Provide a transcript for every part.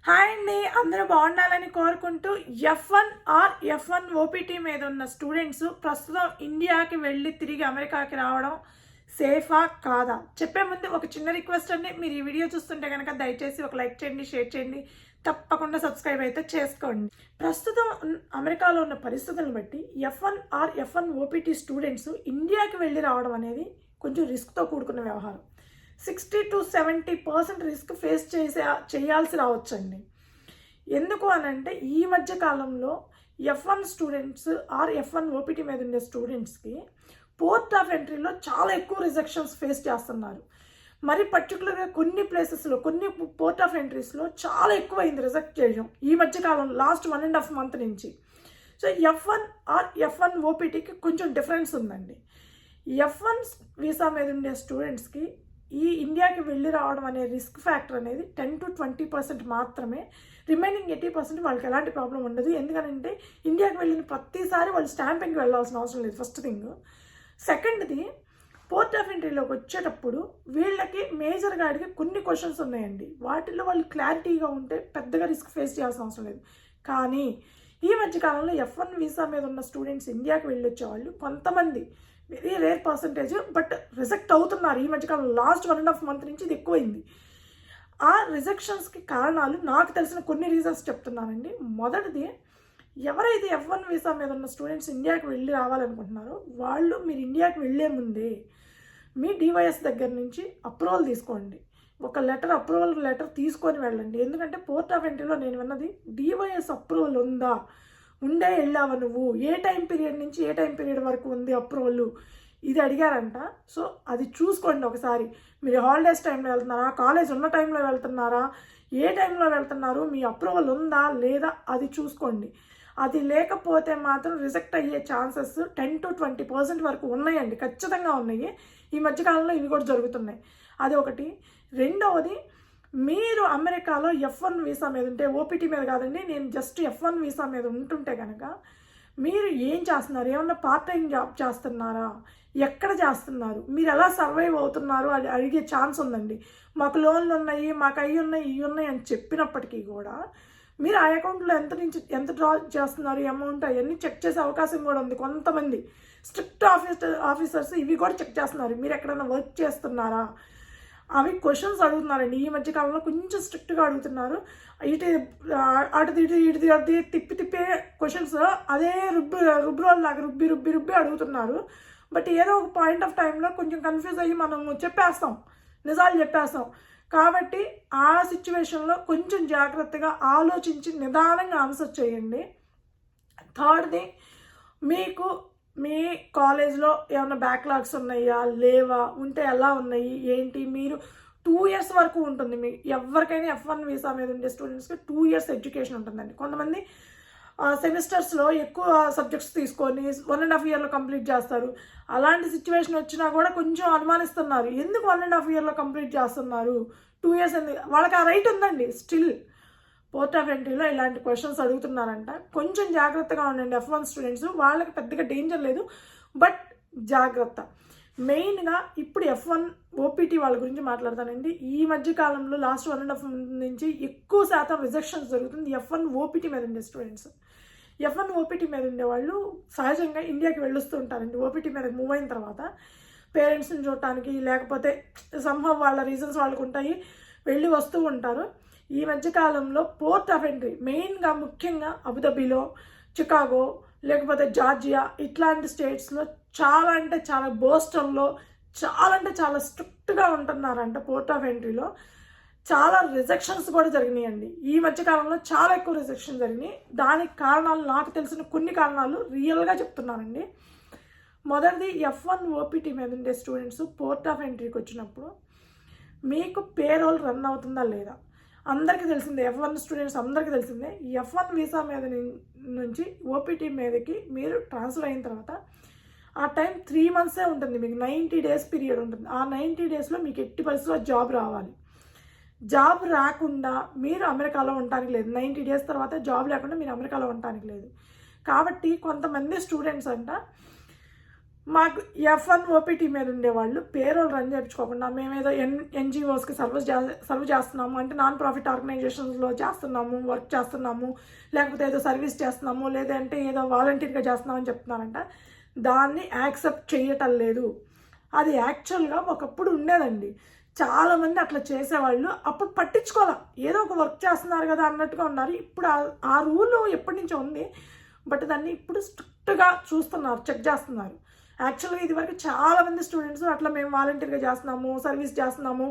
Hi అండి, అందరూ బాగుండాలని కోరుకుంటూ F1 ఆర్ F1 ఓపీటీ మీద ఉన్న స్టూడెంట్స్ ప్రస్తుతం ఇండియాకి వెళ్ళి తిరిగి అమెరికాకి రావడం సేఫా కాదా చెప్పే ముందు ఒక చిన్న రిక్వెస్ట్ అండి. మీరు ఈ వీడియో చూస్తుంటే కనుక దయచేసి ఒక లైక్ చేయండి, షేర్ చేయండి, తప్పకుండా సబ్స్క్రైబ్ అయితే చేసుకోండి. ప్రస్తుతం అమెరికాలో ఉన్న పరిస్థితులను బట్టి F1 are F1 OPT students ఇండియాకి వెళ్ళి రావడం అనేది కొంచెం రిస్క్తో కూడుకున్న వ్యవహారం. 60 to 70% రిస్క్ ఫేస్ చేయాల్సి రావచ్చండి. ఎందుకు అని అంటే ఈ మధ్య కాలంలో F1 students are F1 OPT మీద ఉండే స్టూడెంట్స్కి పోర్ట్ ఆఫ్ ఎంట్రీలో చాలా ఎక్కువ రిజెక్షన్స్ ఫేస్ చేస్తున్నారు. మరి పర్టికులర్గా కొన్ని ప్లేసెస్లో కొన్ని పోర్ట్ ఆఫ్ ఎంట్రీస్లో చాలా ఎక్కువ అయింది రిజెక్ట్ చేయడం ఈ మధ్య కాలం లాస్ట్ 1.5 month నుంచి. సో F1 ఆర్ F1 ఓపీటీకి కొంచెం డిఫరెన్స్ ఉందండి. F1 వీసా మీద ఉండే స్టూడెంట్స్కి ఈ ఇండియాకి వెళ్ళి రావడం అనే రిస్క్ ఫ్యాక్టర్ అనేది 10 to 20% మాత్రమే. రిమైనింగ్ 80% వాళ్ళకి ఎలాంటి ప్రాబ్లం ఉండదు. ఎందుకంటే ఇండియాకి వెళ్ళిన ప్రతిసారి వాళ్ళు స్టాంపింగ్కి వెళ్ళాల్సిన అవసరం లేదు. First thing. సెకండ్ది, పోర్ట్ ఆఫ్ ఎంట్రీలోకి వచ్చేటప్పుడు వీళ్ళకి మేజర్గా అడిగే కొన్ని క్వశ్చన్స్ ఉన్నాయండి. వాటిల్లో వాళ్ళు క్లారిటీగా ఉంటే పెద్దగా రిస్క్ ఫేస్ చేయాల్సిన అవసరం లేదు. కానీ ఈ మధ్యకాలంలో F1 వీసా మీద ఉన్న స్టూడెంట్స్ ఇండియాకి వెళ్ళి వచ్చేవాళ్ళు కొంతమంది, very rare percentage, but reject అవుతున్నారు. ఈ మధ్యకాలం లాస్ట్ 1.5 month నుంచి ఇది ఎక్కువైంది. ఆ రిజెక్షన్స్కి కారణాలు నాకు తెలిసిన కొన్ని రీజన్స్ చెప్తున్నానండి. మొదటిది, ఎవరైతే F1 వీసా మీద ఉన్న స్టూడెంట్స్ ఇండియాకి వెళ్ళి రావాలనుకుంటున్నారో వాళ్ళు మీరు ఇండియాకి వెళ్ళే ముందే మీ డివైఎస్ దగ్గర నుంచి అప్రూవల్ తీసుకోండి. ఒక అప్రూవల్ లెటర్ తీసుకొని వెళ్ళండి. ఎందుకంటే పోర్ట్ ఆఫ్ ఎంట్రీలో నేను విన్నది డివైఎస్ అప్రూవల్ ఉందా, ఉండే వెళ్ళావా నువ్వు, ఏ టైం పీరియడ్ నుంచి ఏ టైం పీరియడ్ వరకు ఉంది అప్రూవల్, ఇది అడిగారంట. సో అది చూసుకోండి ఒకసారి. మీరు హాలిడేస్ టైంలో వెళ్తున్నారా, కాలేజ్ ఉన్న టైంలో వెళ్తున్నారా, ఏ టైంలో వెళ్తున్నారు, మీ అప్రూవల్ ఉందా లేదా అది చూసుకోండి. అది లేకపోతే మాత్రం రిజెక్ట్ అయ్యే ఛాన్సెస్ 10 to 20% వరకు ఉన్నాయండి, ఖచ్చితంగా ఉన్నాయి. ఈ మధ్యకాలంలో ఇవి కూడా జరుగుతున్నాయి. అది ఒకటి. రెండవది, మీరు అమెరికాలో F1 వీసా మీద ఉంటే, ఓపీటీ మీద కాదండి, నేను జస్ట్ F1 వీసా మీద ఉంటుంటే కనుక మీరు ఏం చేస్తున్నారు, ఏమన్నా పార్ట్ టైం జాబ్ చేస్తున్నారా, ఎక్కడ చేస్తున్నారు, మీరు ఎలా సర్వైవ్ అవుతున్నారు అని అడిగే ఛాన్స్ ఉందండి. మాకు లోన్లు ఉన్నాయి, మాకు అవి ఉన్నాయి, ఇవి ఉన్నాయి అని చెప్పినప్పటికీ కూడా మీరు ఆ అకౌంట్లో ఎంత డ్రా చేస్తున్నారు, అమౌంట్ అవన్నీ చెక్ చేసే అవకాశం కూడా ఉంది. కొంతమంది స్ట్రిక్ట్ ఆఫీసర్స్ ఇవి కూడా చెక్ చేస్తున్నారు. మీరు ఎక్కడైనా వర్క్ చేస్తున్నారా అవి క్వశ్చన్స్ అడుగుతున్నారండి. ఈ మధ్యకాలంలో కొంచెం స్ట్రిక్ట్గా అడుగుతున్నారు. ఇటు తిప్పే క్వశ్చన్స్ అదే రుబ్బురోల్లాగా రుబ్బి అడుగుతున్నారు. బట్ ఏదో ఒక పాయింట్ ఆఫ్ టైంలో కొంచెం కన్ఫ్యూజ్ అయ్యి మనం నిజాలు చెప్పేస్తాం. కాబట్టి ఆ సిచ్యువేషన్లో కొంచెం జాగ్రత్తగా ఆలోచించి నిదానంగా ఆన్సర్ చేయండి. థర్డ్ది, మీకు మీ కాలేజ్లో ఏమైనా బ్యాక్లాగ్స్ ఉన్నాయా లేవా, ఉంటే ఎలా ఉన్నాయి ఏంటి, మీరు 2 years వరకు ఉంటుంది. మీకు ఎవరికైనా F1 వీసా మీద ఉండే స్టూడెంట్స్కి 2 years ఎడ్యుకేషన్ ఉంటుందండి. కొంతమంది సెమిస్టర్స్లో ఎక్కువ సబ్జెక్ట్స్ తీసుకొని 1.5 yearలో కంప్లీట్ చేస్తారు. అలాంటి సిచ్యువేషన్ వచ్చినా కూడా కొంచెం అనుమానిస్తున్నారు, ఎందుకు 1.5 yearలో కంప్లీట్ చేస్తున్నారు, 2 years ఎందుకు. వాళ్ళకి ఆ రైట్ ఉందండి. స్టిల్ పోర్ట్ ఆఫ్ ఎంట్రీలో ఇలాంటి క్వశ్చన్స్ అడుగుతున్నారంట. కొంచెం జాగ్రత్తగా ఉండండి F1 స్టూడెంట్స్. వాళ్ళకి పెద్దగా డేంజర్ లేదు, బట్ జాగ్రత్త. మెయిన్గా ఇప్పుడు F1 ఓపీటీ వాళ్ళ గురించి మాట్లాడతానండి. ఈ మధ్య కాలంలో లాస్ట్ 1.5 month నుంచి ఎక్కువ శాతం రిజెక్షన్స్ జరుగుతుంది F1 ఓపీటీ మీద ఉండే స్టూడెంట్స్. F1 ఓపీటీ మీద ఉండేవాళ్ళు సహజంగా ఇండియాకి వెళ్ళొస్తూ ఉంటారండి. ఓపీటీ మీద మూవ్ అయిన తర్వాత పేరెంట్స్ని చూడటానికి, లేకపోతే సంభవ్ వాళ్ళ రీజన్స్ వాళ్ళకు ఉంటాయి, వెళ్ళి వస్తూ ఉంటారు. ఈ మధ్యకాలంలో పోర్ట్ ఆఫ్ ఎంట్రీ మెయిన్గా ముఖ్యంగా అబుదాబిలో, చికాగో, లేకపోతే జార్జియా ఇట్లాంటి స్టేట్స్లో చాలా అంటే చాలా, బోస్టన్లో చాలా స్ట్రిక్ట్గా ఉంటున్నారంట. పోర్ట్ ఆఫ్ ఎంట్రీలో చాలా రిజెక్షన్స్ కూడా జరిగినాయండి. ఈ మధ్యకాలంలో చాలా ఎక్కువ రిజెక్షన్ జరిగినాయి. దానికి కారణాలు నాకు తెలిసిన కొన్ని కారణాలు రియల్గా చెప్తున్నానండి. మొదటిది, F1 ఓపీటీ మీద ఉండే స్టూడెంట్స్ పోర్ట్ ఆఫ్ ఎంట్రీకి వచ్చినప్పుడు మీకు పేరోల్ రన్ అవుతుందా లేదా అందరికీ తెలిసిందే. F1 స్టూడెంట్స్ అందరికీ తెలిసిందే. F1 వీసా మీద నుంచి ఓపీటీ మీదకి మీరు ట్రాన్స్ఫర్ అయిన తర్వాత ఆ టైం 3 months ఉంటుంది. మీకు 90 days పీరియడ్ ఉంటుంది. ఆ 90 daysలో మీకు ఎట్టి పరిస్థితుల్లో జాబ్ రావాలి. జాబ్ రాకుండా మీరు అమెరికాలో ఉండటానికి లేదు. 90 days తర్వాత జాబ్ లేకుండా మీరు అమెరికాలో ఉండటానికి లేదు. కాబట్టి కొంతమంది స్టూడెంట్స్ అంట మాకు F1 ఓపీటీ మీద ఉండేవాళ్ళు పేరోల్ రన్ చేయించుకోకుండా మేమేదో ఎన్జిఓస్కి సర్వ్ చేస్తున్నాము, అంటే నాన్ ప్రాఫిట్ ఆర్గనైజేషన్స్లో చేస్తున్నాము, వర్క్ చేస్తున్నాము, లేకపోతే ఏదో సర్వీస్ చేస్తున్నాము, లేదంటే ఏదో వాలంటీర్గా చేస్తున్నామని చెప్తున్నారంట. దాన్ని యాక్సెప్ట్ చేయటం లేదు. అది యాక్చువల్గా ఒకప్పుడు ఉండేదండి. చాలామంది అట్లా చేసేవాళ్ళు. అప్పుడు పట్టించుకోవాలి, ఏదో ఒక వర్క్ చేస్తున్నారు కదా అన్నట్టుగా ఉన్నారు. ఇప్పుడు ఆ రూల్ ఎప్పటి నుంచో ఉంది, బట్ దాన్ని ఇప్పుడు స్ట్రిక్ట్గా చూస్తున్నారు, చెక్ చేస్తున్నారు. యాక్చువల్గా ఇదివరకు చాలామంది స్టూడెంట్స్ అట్లా మేము వాలంటీర్గా చేస్తున్నాము, సర్వీస్ చేస్తున్నాము,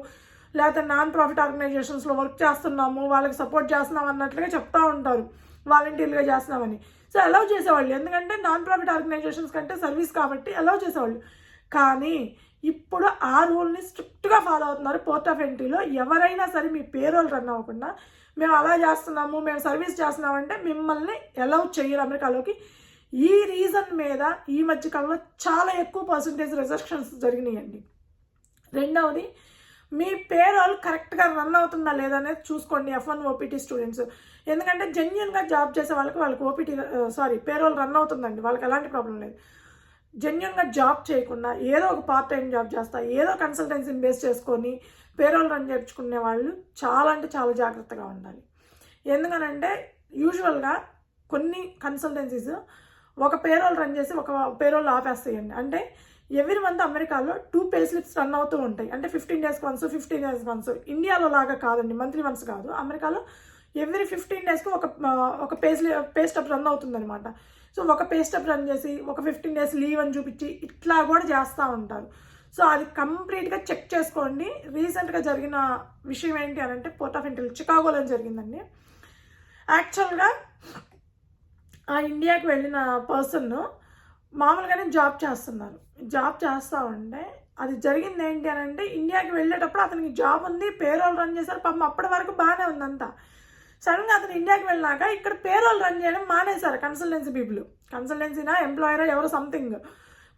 లేకపోతే నాన్ ప్రాఫిట్ ఆర్గనైజేషన్స్లో వర్క్ చేస్తున్నాము, వాళ్ళకి సపోర్ట్ చేస్తున్నాం అన్నట్లుగా చెప్తూ ఉంటారు, వాలంటీర్గా చేస్తున్నామని. సో అలౌ చేసేవాళ్ళు, ఎందుకంటే నాన్ ప్రాఫిట్ ఆర్గనైజేషన్స్ కంటే సర్వీస్ కాబట్టి అలౌ చేసేవాళ్ళు. కానీ ఇప్పుడు ఆ రూల్ని స్ట్రిక్ట్గా ఫాలో అవుతున్నారు. పోర్ట్ ఆఫ్ ఎంట్రీలో ఎవరైనా సరే మీ పేరోల్ రన్ అవ్వకుండా మేము అలా చేస్తున్నాము, మేము సర్వీస్ చేస్తున్నామంటే మిమ్మల్ని అలౌ చేయరు అమెరికాలోకి. ఈ రీజన్ మీద ఈ మధ్యకాలంలో చాలా ఎక్కువ పర్సంటేజ్ రిజెక్షన్స్ జరిగినాయండి. రెండవది, మీ పేరోల్ కరెక్ట్గా రన్ అవుతుందా లేదా అనేది చూసుకోండి F1 ఓపీటీ స్టూడెంట్స్. ఎందుకంటే జెన్యున్గా జాబ్ చేసే వాళ్ళకి ఓపీటీ పేరోల్ రన్ అవుతుందండి, వాళ్ళకి ఎలాంటి ప్రాబ్లం లేదు. జెన్యున్గా జాబ్ చేయకుండా ఏదో ఒక పార్ట్ టైం జాబ్ చేస్తా, ఏదో కన్సల్టెన్సీని బేస్ చేసుకొని పేరోల్ రన్ చేయించుకునే వాళ్ళు చాలా అంటే చాలా జాగ్రత్తగా ఉండాలి. ఎందుకనంటే యూజువల్గా కొన్ని కన్సల్టెన్సీస్ ఒక పేరోల్ రన్ చేసి ఒక పేరోల్ ఆపేస్తాయండి. అంటే ఎవ్రీ మంత్ అమెరికాలో 2 పే స్లిప్స్ రన్ అవుతూ ఉంటాయి. అంటే 15 డేస్కి వన్స్, 15 డేస్కి వన్స్. ఇండియాలో లాగా కాదండి, మంత్లీ వన్స్ కాదు. అమెరికాలో ఎవ్రీ 15 డేస్కి ఒక పే స్టెప్ రన్ అవుతుందన్నమాట. సో ఒక పే స్టెప్ రన్ చేసి ఒక 15 డేస్ లీవ్ అని చూపించి ఇట్లా కూడా చేస్తూ ఉంటారు. సో అది కంప్లీట్గా చెక్ చేసుకోండి. రీసెంట్గా జరిగిన విషయం ఏంటి అని అంటే పోర్ట్ ఆఫ్ ఎంట్రీ చికాగోలో జరిగిందండి. యాక్చువల్గా ఆ ఇండియాకి వెళ్ళిన పర్సన్ మామూలుగానే జాబ్ చేస్తున్నారు. జాబ్ చేస్తూ ఉంటే అది జరిగింది ఏంటి అని అంటే, ఇండియాకి వెళ్ళేటప్పుడు అతనికి జాబ్ ఉంది, పేరోల్ రన్ చేశారు, పాపం అప్పటి వరకు బాగానే ఉందంతా. సడన్గా అతను ఇండియాకి వెళ్ళినాక ఇక్కడ పేరోల్ రన్ చేయడం మానేశారు కన్సల్టెన్సీ పీపుల్. కన్సల్టెన్సీనా ఎంప్లాయరా ఎవరో సంథింగ్,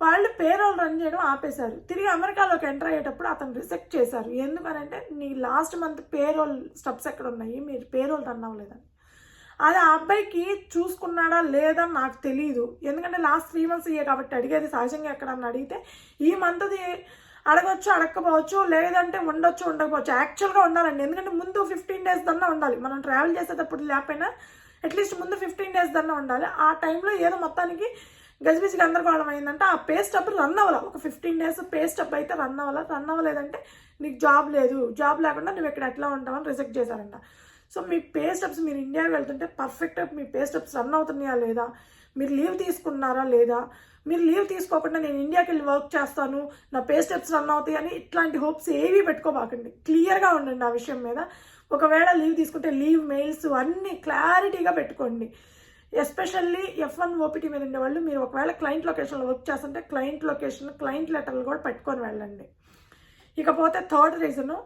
వాళ్ళు పేరోల్ రన్ చేయడం ఆపేశారు. తిరిగి అమెరికాలోకి ఎంటర్ అయ్యేటప్పుడు అతను రిజెక్ట్ చేశారు. ఎందుకనంటే నీ లాస్ట్ మంత్ పేరోల్ స్టెప్స్ ఎక్కడ ఉన్నాయి, మీరు పేరోల్ రన్ అవ్వలేదని. అది ఆ అబ్బాయికి చూసుకున్నాడా లేదా నాకు తెలియదు, ఎందుకంటే లాస్ట్ 3 months ఇయ్యే కాబట్టి అడిగేది. సహజంగా ఎక్కడన్నా అడిగితే ఈ మంత్ది అడగచ్చు, అడగకపోవచ్చు, లేదంటే ఉండొచ్చు, ఉండకపోవచ్చు. యాక్చువల్గా ఉండాలండి, ఎందుకంటే ముందు 15 days దన్నా ఉండాలి. మనం ట్రావెల్ చేసేటప్పుడు లేకపోయినా అట్లీస్ట్ ముందు 15 days దన్నా ఉండాలి. ఆ టైంలో ఏదో మొత్తానికి గజిబిజి గందరగోళం అయిందంటే ఆ పే స్టెప్ రన్ అవ్వాలి. ఒక 15 days పే స్టెప్ అయితే రన్ అవ్వలేదంటే నీకు జాబ్ లేదు, జాబ్ లేకుండా నువ్వు ఇక్కడ ఎట్లా ఉంటావని రిజెక్ట్ చేశారంట. సో మీ పే స్టెప్స్, మీరు ఇండియాకి వెళ్తుంటే పర్ఫెక్ట్గా మీ పే స్టెప్స్ రన్ అవుతున్నాయా లేదా, మీరు లీవ్ తీసుకున్నారా లేదా, మీరు లీవ్ తీసుకోకుండా నేను ఇండియాకి వెళ్ళి వర్క్ చేస్తాను, నా పే స్టెప్స్ రన్ అవుతాయి అని ఇట్లాంటి హోప్స్ ఏవీ పెట్టుకోబాకండి. క్లియర్గా ఉండండి ఆ విషయం మీద. ఒకవేళ లీవ్ తీసుకుంటే లీవ్ మెయిల్స్ అన్నీ క్లారిటీగా పెట్టుకోండి. ఎస్పెషల్లీ F1 ఓపీటీ మీద ఉండేవాళ్ళు, మీరు ఒకవేళ క్లయింట్ లొకేషన్లో వర్క్ చేస్తుంటే క్లయింట్ లొకేషన్, క్లయింట్ లెటర్లు కూడా పెట్టుకొని వెళ్ళండి. ఇకపోతే థర్డ్ రీజను,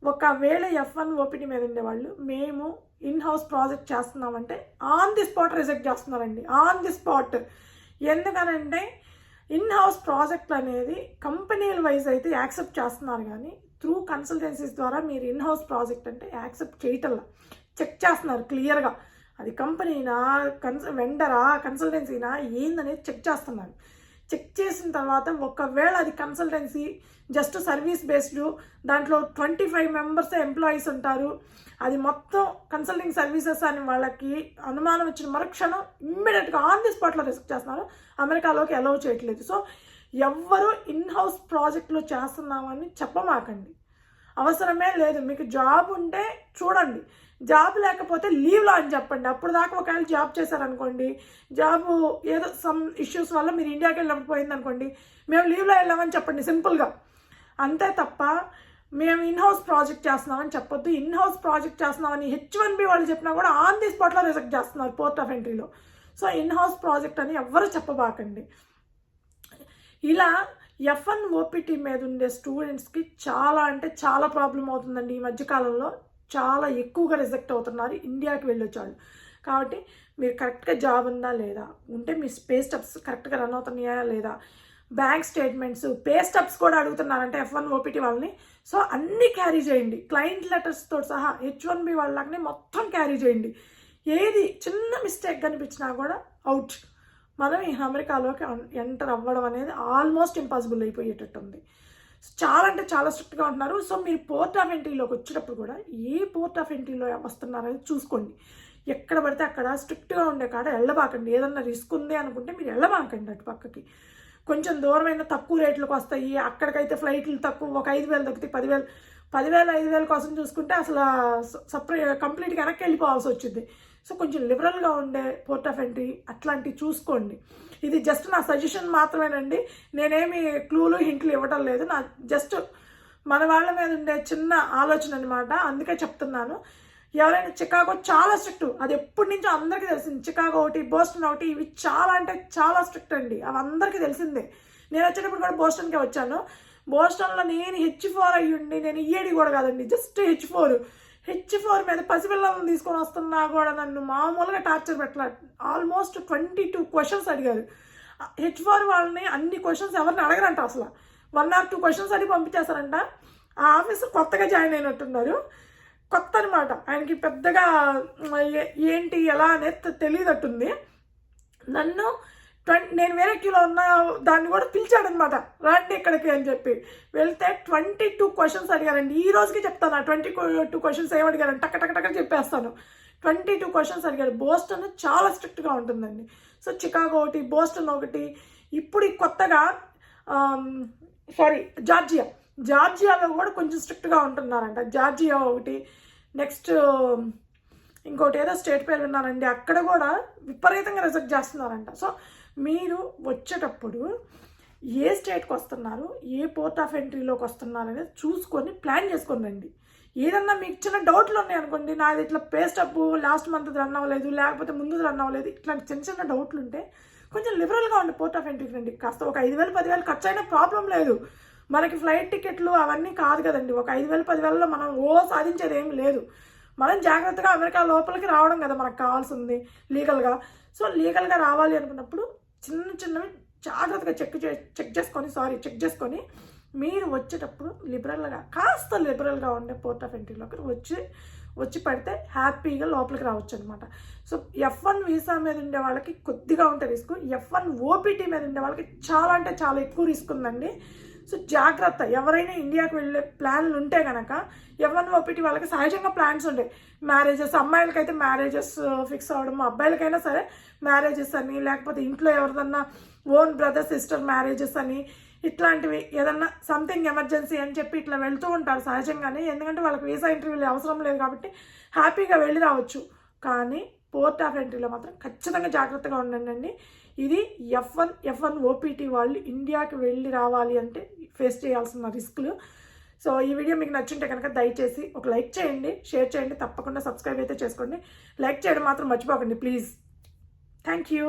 ఒకవేళ F1 ఓపీటీ మీద ఉండేవాళ్ళు మేము ఇన్ హౌస్ ప్రాజెక్ట్ చేస్తున్నామంటే ఆన్ ది స్పాట్ రిజెక్ట్ చేస్తున్నారండి, ఆన్ ది స్పాట్. ఎందుకనంటే ఇన్ హౌస్ ప్రాజెక్ట్ అనేది కంపెనీల వైజ్ అయితే యాక్సెప్ట్ చేస్తున్నారు, కానీ త్రూ కన్సల్టెన్సీస్ ద్వారా మీరు ఇన్ హౌస్ ప్రాజెక్ట్ అంటే యాక్సెప్ట్ చేయటంలా, చెక్ చేస్తున్నారు క్లియర్గా. అది కంపెనీనా, వెండరా, కన్సల్టెన్సీనా ఏందనేది చెక్ చేస్తున్నారు. చెక్ చేసిన తర్వాత ఒకవేళ అది కన్సల్టెన్సీ జస్ట్ సర్వీస్ బేస్డ్, దాంట్లో 25 members ఎంప్లాయీస్ ఉంటారు, అది మొత్తం కన్సల్టింగ్ సర్వీసెస్ అని వాళ్ళకి అనుమానం వచ్చిన మరుక్షణం ఇమ్మీడియట్గా ఆన్ ది స్పాట్లో రిజెక్ట్ చేస్తున్నారు, అమెరికాలోకి అలౌ చేయట్లేదు. సో ఎవ్వరూ ఇన్ హౌస్ ప్రాజెక్టులో చేస్తున్నామని చెప్పమాకండి, అవసరమే లేదు. మీకు జాబ్ ఉంటే చూడండి, జాబ్ లేకపోతే లీవ్లో అని చెప్పండి. అప్పుడు దాకా ఒకవేళ జాబ్ చేశారనుకోండి, జాబు ఏదో సమ్ ఇష్యూస్ వల్ల మీరు ఇండియాకి వెళ్ళినప్పుడు పోయిందనుకోండి, మేము లీవ్లో వెళ్ళామని చెప్పండి సింపుల్గా. అంతే తప్ప మేము ఇన్ హౌస్ ప్రాజెక్ట్ చేస్తున్నామని చెప్పొద్దు. ఇన్ హౌస్ ప్రాజెక్ట్ చేస్తున్నామని H1B వాళ్ళు చెప్పినా కూడా ఆన్ ది స్పాట్లో రిజెక్ట్ చేస్తున్నారు పోర్ట్ ఆఫ్ ఎంట్రీలో. సో ఇన్ హౌస్ ప్రాజెక్ట్ అని ఎవ్వరు చెప్పబాకండి. ఇలా F1 ఓపీటీ మీద ఉండే స్టూడెంట్స్కి చాలా అంటే చాలా ప్రాబ్లం అవుతుందండి. ఈ మధ్యకాలంలో చాలా ఎక్కువగా రిజెక్ట్ అవుతున్నారు ఇండియాకి వెళ్ళొచ్చాళ్ళు. కాబట్టి మీరు కరెక్ట్గా జాబ్ ఉందా లేదా, ఉంటే మీ పే స్టెప్స్ కరెక్ట్గా రన్ అవుతున్నాయా లేదా, బ్యాంక్ స్టేట్మెంట్స్, పే స్టెప్స్ కూడా అడుగుతున్నారంటే F1 ఓపీటీ వాళ్ళని. సో అన్నీ క్యారీ చేయండి, క్లయింట్ లెటర్స్తో సహా H1B వాళ్ళని మొత్తం క్యారీ చేయండి. ఏది చిన్న మిస్టేక్ కనిపించినా కూడా అవుట్. మనం ఈ అమెరికాలోకి ఎంటర్ అవ్వడం అనేది ఆల్మోస్ట్ ఇంపాసిబుల్ అయిపోయేటట్టుంది. చాలా అంటే చాలా స్ట్రిక్ట్గా ఉంటున్నారు. సో మీరు పోర్ట్ ఆఫ్ ఎంట్రీలోకి వచ్చేటప్పుడు కూడా ఏ పోర్ట్ ఆఫ్ ఎంట్రీలో వస్తున్నారనేది చూసుకోండి. ఎక్కడ పడితే అక్కడ స్ట్రిక్ట్గా ఉండే కాడ వెళ్ళబాకండి. ఏదన్నా రిస్క్ ఉంది అనుకుంటే మీరు వెళ్ళబాకండి అటు పక్కకి. కొంచెం దూరమైన తక్కువ రేట్లకు వస్తాయి. అక్కడికైతే ఫ్లైట్లు తక్కువ, ఒక 5,000 తగ్గితే 10,000 5,000 కోసం చూసుకుంటే అసలు కంప్లీట్గా వెనక్కి వెళ్ళిపోవాల్సి వచ్చింది. సో కొంచెం లిబరల్గా ఉండే పోర్ట్ ఆఫ్ ఎంట్రీ అట్లాంటివి చూసుకోండి. ఇది జస్ట్ నా సజెషన్ మాత్రమేనండి. నేనేమి క్లూలు హింట్లు ఇవ్వడం లేదు. నా జస్ట్ మన వాళ్ళ మీద ఉండే చిన్న ఆలోచన అనమాట. అందుకే చెప్తున్నాను. ఎవరైనా చికాగో చాలా స్ట్రిక్ట్, అది ఎప్పటి నుంచో అందరికీ తెలిసింది. చికాగో ఒకటి, బోస్టన్ ఒకటి, ఇవి చాలా అంటే చాలా స్ట్రిక్ట్ అండి. అవి అందరికీ తెలిసిందే. నేను వచ్చేటప్పుడు కూడా బోస్టన్కే వచ్చాను. బోస్టన్లో నేను H4 అయ్యుండి, నేను EAD కూడా కాదండి, జస్ట్ H4 మీద పసిపిల్లలను తీసుకొని వస్తున్నా కూడా నన్ను మామూలుగా టార్చర్ పెట్టాలి. ఆల్మోస్ట్ 22 క్వశ్చన్స్ అడిగారు. H4 వాళ్ళని అన్ని క్వశ్చన్స్ ఎవరిని అడగరంట. అసలు 1 or 2 క్వశ్చన్స్ అడిగి పంపించేస్తారంట. ఆ ఆఫీసర్ కొత్తగా జాయిన్ అయినట్టున్నారు, కొత్త అనమాట. ఆయనకి పెద్దగా ఏంటి ఎలా అనేది తెలియదట్టుంది. నన్ను నేను వేరే క్యూలో ఉన్న దాన్ని కూడా పిలిచాడనమాట, రండి ఇక్కడికి అని చెప్పి. వెళ్తే 22 క్వశ్చన్స్ అడిగారండి. ఈ రోజుకి చెప్తాను ఆ 22 క్వశ్చన్స్ ఏమి అడిగారండి, టక్క చెప్పేస్తాను. 22 క్వశ్చన్స్ అడిగారు. బోస్టన్ చాలా స్ట్రిక్ట్గా ఉంటుందండి. సో చికాగో ఒకటి, బోస్టన్ ఒకటి, ఇప్పుడు కొత్తగా జార్జియాలో కూడా కొంచెం స్ట్రిక్ట్గా ఉంటున్నారంట. జార్జియా ఒకటి, నెక్స్ట్ ఇంకోటి ఏదో స్టేట్ పేరు విన్నానండి, అక్కడ కూడా విపరీతంగా రిజెక్ట్ చేస్తున్నారంట. సో మీరు వచ్చేటప్పుడు ఏ స్టేట్కి వస్తున్నారు, ఏ పోర్ట్ ఆఫ్ ఎంట్రీలోకి వస్తున్నారు అనేది చూసుకొని ప్లాన్ చేసుకొని రండి. ఏదన్నా మీకు చిన్న డౌట్లు ఉన్నాయనుకోండి, నాది ఇట్లా pay stub last month run అవ్వలేదు, లేకపోతే ముందు రన్ అవ్వలేదు, ఇట్లాంటి చిన్న డౌట్లు ఉంటే కొంచెం లిబరల్గా ఉండి పోర్ట్ ఆఫ్ ఎంట్రీకి రండి. కాస్త ఒక 5,000 10,000 ఖర్చు అయినా ప్రాబ్లం లేదు. మనకి ఫ్లైట్ టికెట్లు అవన్నీ కాదు కదండి. ఒక 5,000 10,000లో మనం సాధించేది ఏమి లేదు. మనం జాగ్రత్తగా అమెరికా లోపలికి రావడం కదా మనకు కావాల్సింది లీగల్గా. సో లీగల్గా రావాలి అనుకున్నప్పుడు చిన్నవి జాగ్రత్తగా చెక్ చేసుకొని మీరు వచ్చేటప్పుడు కాస్త లిబరల్గా ఉండే పోర్ట్ ఆఫ్ ఎంట్రీలోకి వచ్చి పడితే హ్యాపీగా లోపలికి రావచ్చు అనమాట. సో F1 వీసా మీద ఉండే వాళ్ళకి కొద్దిగా ఉంటే రిస్క్, F1 OPT మీద ఉండే వాళ్ళకి చాలా అంటే చాలా ఎక్కువ రిస్క్ ఉందండి. సో జాగ్రత్త. ఎవరైనా ఇండియాకి వెళ్ళే ప్లాన్లు ఉంటే కనుక F1 OPT వాళ్ళకి సహజంగా ప్లాన్స్ ఉంటాయి. మ్యారేజెస్, అమ్మాయిలకైతే మ్యారేజెస్ ఫిక్స్ అవ్వడం, అబ్బాయిలకైనా సరే మ్యారేజెస్ అని, లేకపోతే ఇంట్లో ఎవరిదన్నా ఓన్ బ్రదర్ సిస్టర్ మ్యారేజెస్ అని, ఇట్లాంటివి ఏదన్నా సంథింగ్ ఎమర్జెన్సీ అని చెప్పి ఇట్లా వెళ్తూ ఉంటారు సహజంగానే. ఎందుకంటే వాళ్ళకి వీసా ఇంటర్వ్యూలు అవసరం లేదు కాబట్టి హ్యాపీగా వెళ్ళి రావచ్చు. కానీ పోర్ట్ ఆఫ్ ఎంట్రీలో మాత్రం ఖచ్చితంగా జాగ్రత్తగా ఉండండి. ఇది F1 OPT వాళ్ళు ఇండియాకి వెళ్ళి రావాలి అంటే ఫేస్ చేయాల్సిన రిస్క్లు. సో ఈ వీడియో మీకు నచ్చుంటే కనుక దయచేసి ఒక లైక్ చేయండి, షేర్ చేయండి, తప్పకుండా సబ్స్క్రైబ్ అయితే చేసుకోండి. లైక్ చేయడం మాత్రం మర్చిపోకండి ప్లీజ్. Thank you.